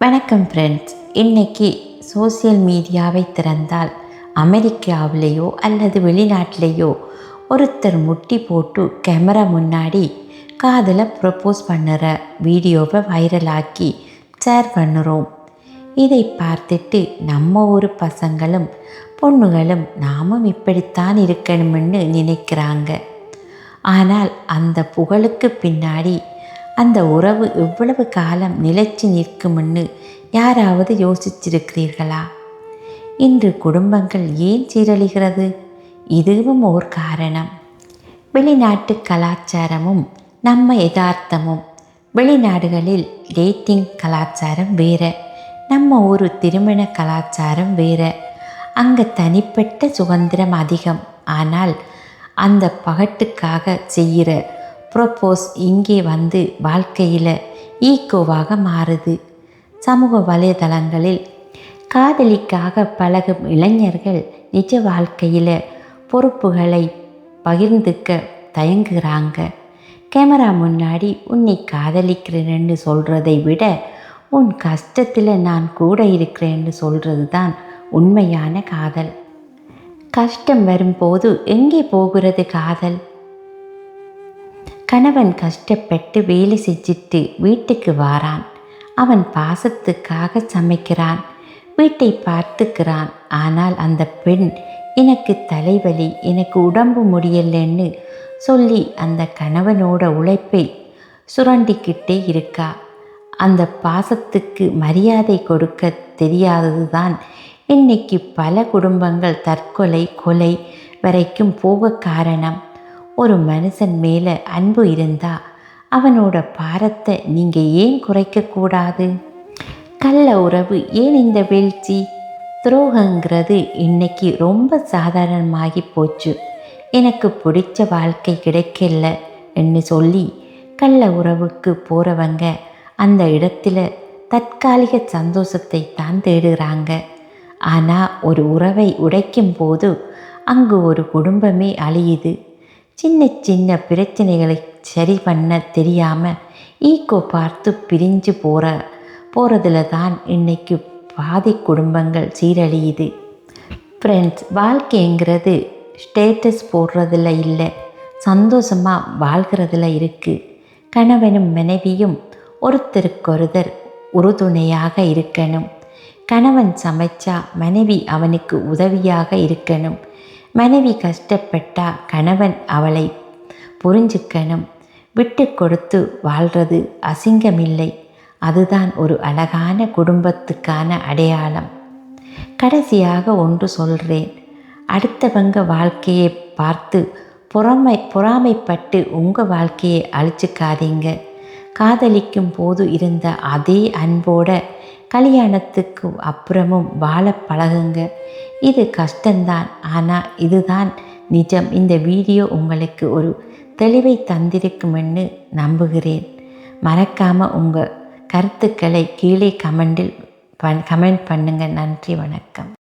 வணக்கம் ஃப்ரெண்ட்ஸ். இன்னைக்கு சோசியல் மீடியாவை திறந்தால் அமெரிக்காவிலேயோ அல்லது வெளிநாட்டிலேயோ ஒருத்தர் முட்டி போட்டு கேமரா முன்னாடி காதலை ப்ரப்போஸ் பண்ணுற வீடியோவை வைரலாக்கி ஷேர் பண்ணுறோம். இதை பார்த்துட்டு நம்ம ஊர் பசங்களும் பொண்ணுகளும் நாமும் இப்படித்தான் இருக்கணும்னு நினைக்கிறாங்க. ஆனால் அந்த புகழுக்கு பின்னாடி அந்த உறவு எவ்வளவு காலம் நிலைச்சு நிற்கும்னு யாராவது யோசிச்சிருக்கிறீர்களா? இன்று குடும்பங்கள் ஏன் சீரழிகிறது? இதுவும் ஓர் காரணம். வெளிநாட்டு கலாச்சாரமும் நம்ம யதார்த்தமும். வெளிநாடுகளில் டேட்டிங் கலாச்சாரம் வேற, நம்ம ஊர் திருமண கலாச்சாரம் வேற. அங்கே தனிப்பட்ட சுதந்திரம் அதிகம். ஆனால் அந்த பகட்டுக்காக செய்கிற ப்ரப்போஸ் இங்கே வந்து வாழ்க்கையில் ஈகோவாக மாறுது. சமூக வலைதளங்களில் காதலிக்காக பழகும் இளைஞர்கள் நிஜ வாழ்க்கையில் பொறுப்புகளை பகிர்ந்துக்க தயங்குகிறாங்க. கேமரா முன்னாடி உன்னை காதலிக்கிறேன்னு சொல்கிறதை விட உன் கஷ்டத்தில் நான் கூட இருக்கிறேன்னு சொல்கிறது தான் உண்மையான காதல். கஷ்டம் வரும்போது எங்கே போகிறது காதல்? கணவன் கஷ்டப்பட்டு வேலை செஞ்சுட்டு வீட்டுக்கு வாரான். அவன் பாசத்துக்காக சமைக்கிறான், வீட்டை பார்த்துக்கிறான். ஆனால் அந்த பெண் எனக்கு தலைவலி, எனக்கு உடம்பு முடியலைன்னு சொல்லி அந்த கணவனோட உழைப்பை சுரண்டிக்கிட்டே இருக்கா. அந்த பாசத்துக்கு மரியாதை கொடுக்க தெரியாதது தான் இன்னைக்கு பல குடும்பங்கள் தற்கொலை, கொலை வரைக்கும் போக காரணம். ஒரு மனுஷன் மேலே அன்பு இருந்தால் அவனோட பாரத்தை நீங்கள் ஏன் குறைக்கக்கூடாது? கள்ள உறவு ஏன் இந்த வீழ்ச்சி? துரோகங்கிறது இன்னைக்கு ரொம்ப சாதாரணமாகி போச்சு. எனக்கு பிடிச்ச வாழ்க்கை கிடைக்கல என்று சொல்லி கள்ள உறவுக்கு போகிறவங்க அந்த இடத்துல தற்காலிக சந்தோஷத்தை தான் தேடுகிறாங்க. ஆனால் ஒரு உறவை உடைக்கும் போது அங்கு ஒரு குடும்பமே அழியுது. சின்ன சின்ன பிரச்சனைகளை சரி பண்ண தெரியாமல் ஈகோ பார்த்து பிரிஞ்சு போகிறதுல தான் இன்னைக்கு பாதி குடும்பங்கள் சீரழியுது. ஃப்ரெண்ட்ஸ், வாழ்க்கைங்கிறது ஸ்டேட்டஸ் போடுறதில் இல்லை, சந்தோஷமாக வாழ்கிறதுல இருக்குது. கணவனும் மனைவியும் ஒருத்தருக்கொருத்தர் உறுதுணையாக இருக்கணும். கணவன் சமைச்சா மனைவி அவனுக்கு உதவியாக இருக்கணும். மனைவி கஷ்டப்பட்டா கணவன் அவளை புரிஞ்சுக்கணும். விட்டு கொடுத்து வாழ்கிறது அசிங்கமில்லை. அதுதான் ஒரு அழகான குடும்பத்துக்கான அடையாளம். கடைசியாக ஒன்று சொல்கிறேன். அடுத்தவங்க வாழ்க்கையை பார்த்து பொறாமைப்பட்டு உங்கள் வாழ்க்கையை அழிச்சுக்காதீங்க. காதலிக்கும் போது இருந்த அதே அன்போட கல்யாணத்துக்கு அப்புறமும் வாழ பழகுங்க. இது கஷ்டம்தான், ஆனால் இதுதான் நிஜம். இந்த வீடியோ உங்களுக்கு ஒரு தெளிவை தந்திருக்குமென்னு நம்புகிறேன். மறக்காமல் உங்கள் கருத்துக்களை கீழே கமெண்ட் பண்ணுங்கள். நன்றி, வணக்கம்.